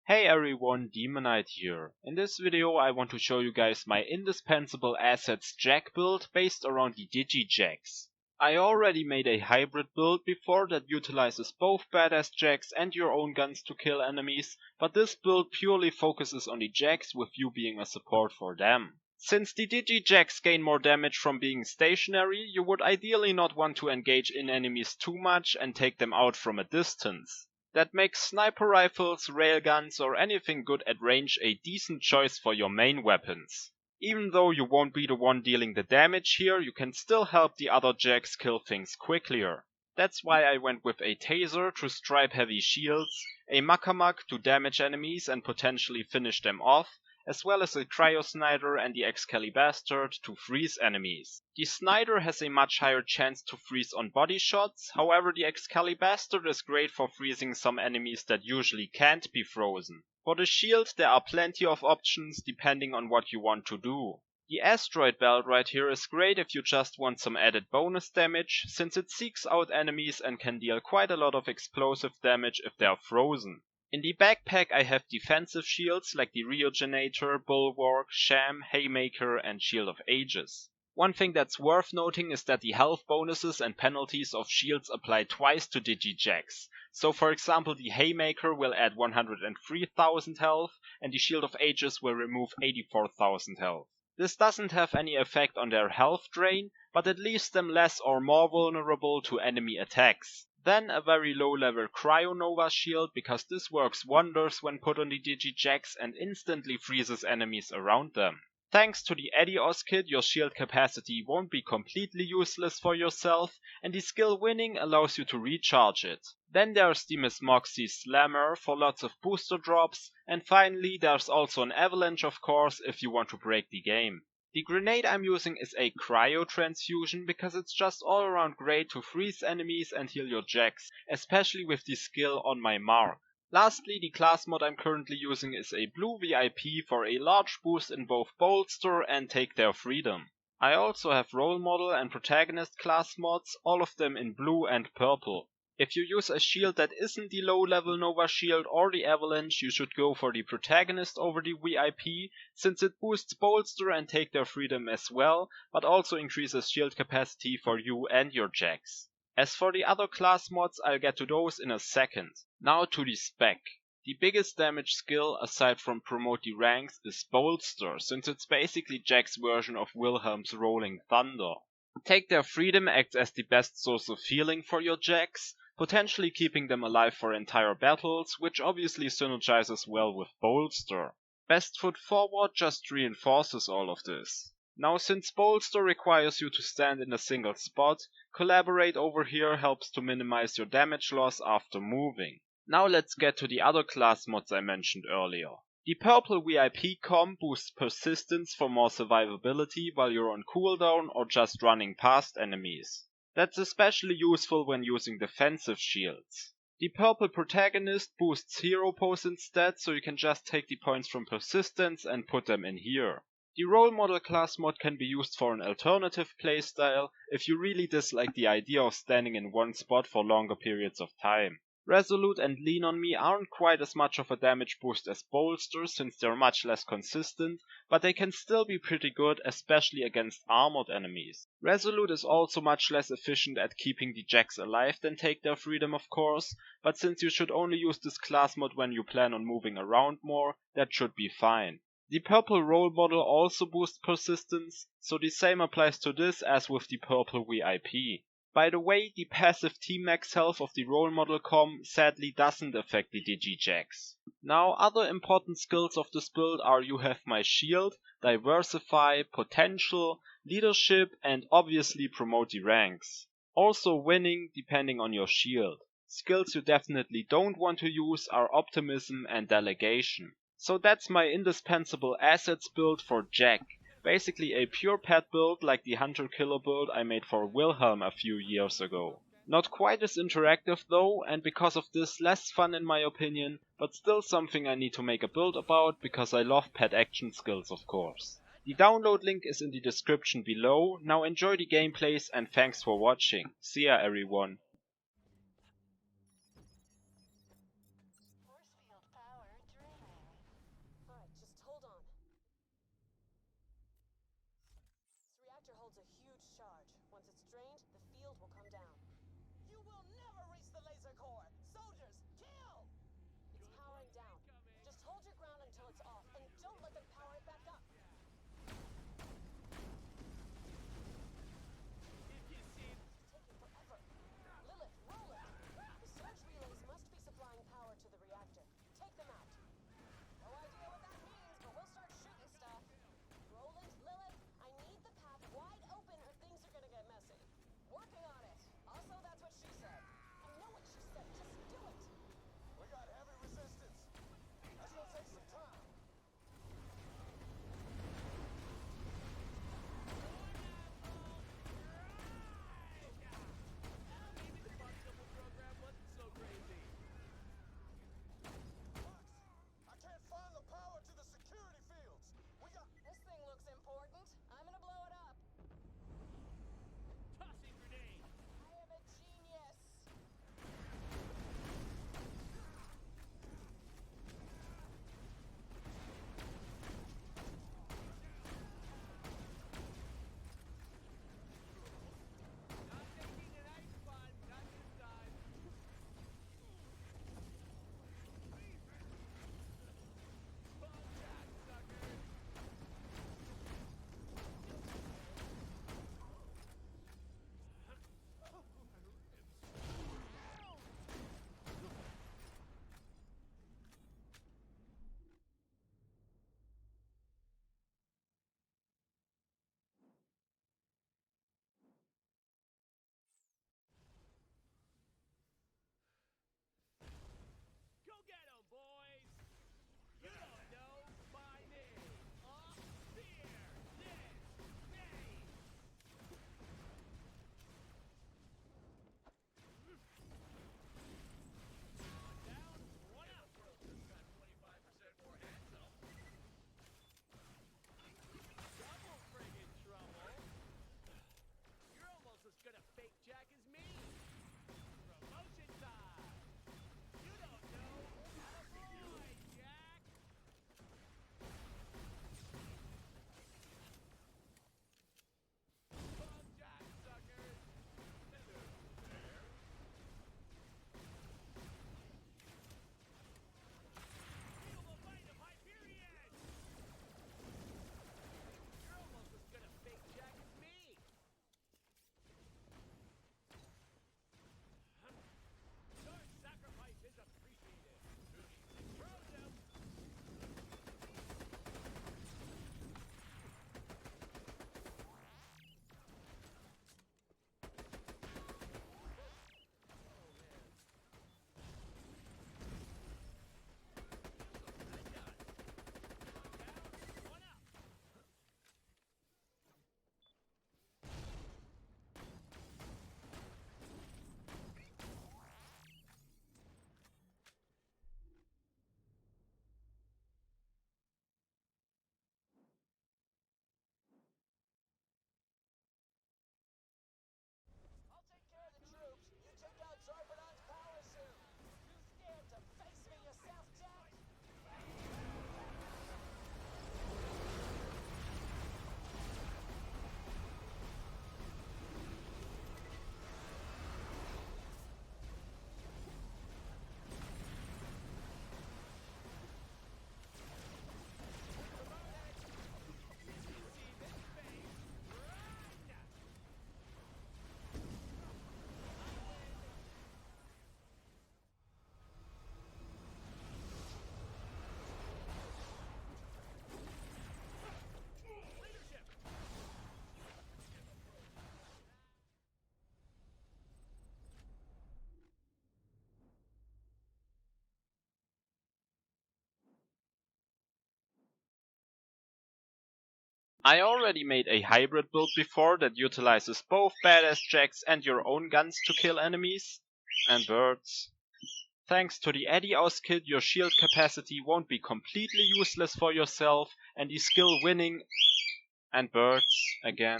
Hey everyone, Demonite here. In this video I want to show you guys my indispensable assets jack build based around the Digi-Jacks. I already made a hybrid build before that utilizes both badass jacks and your own guns to kill enemies, but this build purely focuses on the jacks with you being a support for them. Since the Digi-Jacks gain more damage from being stationary, you would ideally not want to engage in enemies too much and take them out from a distance. That makes sniper rifles, railguns or anything good at range a decent choice for your main weapons. Even though you won't be the one dealing the damage here, you can still help the other jacks kill things quicker. That's why I went with a taser to stripe heavy shields, a Makamak to damage enemies and potentially finish them off, as well as a Cryo Snider and the Excalibur to freeze enemies. The Snider has a much higher chance to freeze on body shots, however the Excalibur is great for freezing some enemies that usually can't be frozen. For the shield there are plenty of options depending on what you want to do. The Asteroid Belt right here is great if you just want some added bonus damage, since it seeks out enemies and can deal quite a lot of explosive damage if they are frozen. In the backpack I have defensive shields like the Regenerator, Bulwark, Sham, Haymaker and Shield of Ages. One thing that's worth noting is that the health bonuses and penalties of shields apply twice to Digi-Jacks. So for example the Haymaker will add 103,000 health and the Shield of Ages will remove 84,000 health. This doesn't have any effect on their health drain, but it leaves them less or more vulnerable to enemy attacks. Then a very low level Cryo Nova shield, because this works wonders when put on the Digi-Jacks and instantly freezes enemies around them. Thanks to the Adios kit, your shield capacity won't be completely useless for yourself, and the skill winning allows you to recharge it. Then there's the Miss Moxie Slammer for lots of booster drops, and finally there's also an Avalanche of course if you want to break the game. The grenade I'm using is a Cryo Transfusion because it's just all around great to freeze enemies and heal your jacks, especially with the skill on my mark. Lastly, the class mod I'm currently using is a Blue VIP for a large boost in both Bolster and Take Their Freedom. I also have Role Model and Protagonist class mods, all of them in blue and purple. If you use a shield that isn't the low level Nova shield or the Avalanche, you should go for the Protagonist over the VIP, since it boosts Bolster and Take Their Freedom as well, but also increases shield capacity for you and your jacks. As for the other class mods, I'll get to those in a second. Now to the spec. The biggest damage skill, aside from promote the ranks, is Bolster, since it's basically Jack's version of Wilhelm's Rolling Thunder. Take Their Freedom acts as the best source of healing for your jacks, potentially keeping them alive for entire battles, which obviously synergizes well with Bolster. Best Foot Forward just reinforces all of this. Now since Bolster requires you to stand in a single spot, Collaborate over here helps to minimize your damage loss after moving. Now let's get to the other class mods I mentioned earlier. The purple VIP comp boosts persistence for more survivability while you're on cooldown or just running past enemies. That's especially useful when using defensive shields. The purple Protagonist boosts hero pose instead, so you can just take the points from persistence and put them in here. The Role Model class mod can be used for an alternative playstyle if you really dislike the idea of standing in one spot for longer periods of time. Resolute and Lean on Me aren't quite as much of a damage boost as Bolster since they're much less consistent, but they can still be pretty good, especially against armored enemies. Resolute is also much less efficient at keeping the jacks alive than Take Their Freedom of course, but since you should only use this class mod when you plan on moving around more, that should be fine. The purple Role Model also boosts persistence, so the same applies to this as with the purple VIP. By the way, the passive T-Max health of the Role Model comp sadly doesn't affect the Digi-Jacks. Now other important skills of this build are You Have My Shield, Diversify, Potential, Leadership and obviously Promote the ranks. Also winning depending on your shield. Skills you definitely don't want to use are Optimism and Delegation. So that's my indispensable assets build for Jack. Basically a pure pet build like the Hunter Killer build I made for Wilhelm a few years ago. Not quite as interactive though, and because of this less fun in my opinion, but still something I need to make a build about because I love pet action skills of course. The download link is in the description below. Now enjoy the gameplays and thanks for watching. See ya everyone. reactor holds a huge charge. Once it's drained, the field will come down. You will never reach the laser core! Soldiers, kill! It's powering down. Just hold your ground until it's off, and don't let them power it back up. If you see... It's taking forever. Lilith, roll it! The surge relays must be supplying power to the reactor. Take them out. No idea what that means, but we'll start shooting stuff. Roland, Lilith, I need the path wide open or things are gonna get messy. Working on it. Also, that's what she said. I know what she said, just do it! We got heavy resistance. That's gonna take some time. Maybe the Btw program wasn't so crazy. Lux, I can't find the power to the security fields. We got... This thing looks important. I'm gonna blow it up. Tossing grenade. I am a genius. Not taking an ice spot, not this time. Bomb jack, suckers. Go get 'em, boys! You don't know my name. Fear this base! One down, one up. Just got 25% more handsome. Double friggin' trouble. You're almost as good a fake jack as me. Promotion time. You don't know boy, Jack. Bomb jack, suckers. Hello there. Feel the might of Hyperion. You're almost as good a fake jack as me. Your sacrifice is appreciated. Frozen. One up. I'll take care of the troops. You take out Zarpedon's power suit. Too scared to face me yourself, Jack? Leadership. I already made a hybrid build before that utilizes both badass jacks and your own guns to kill enemies. And birds. Thanks to the Adios kit, your shield capacity won't be completely useless for yourself, and the skill winning and birds again.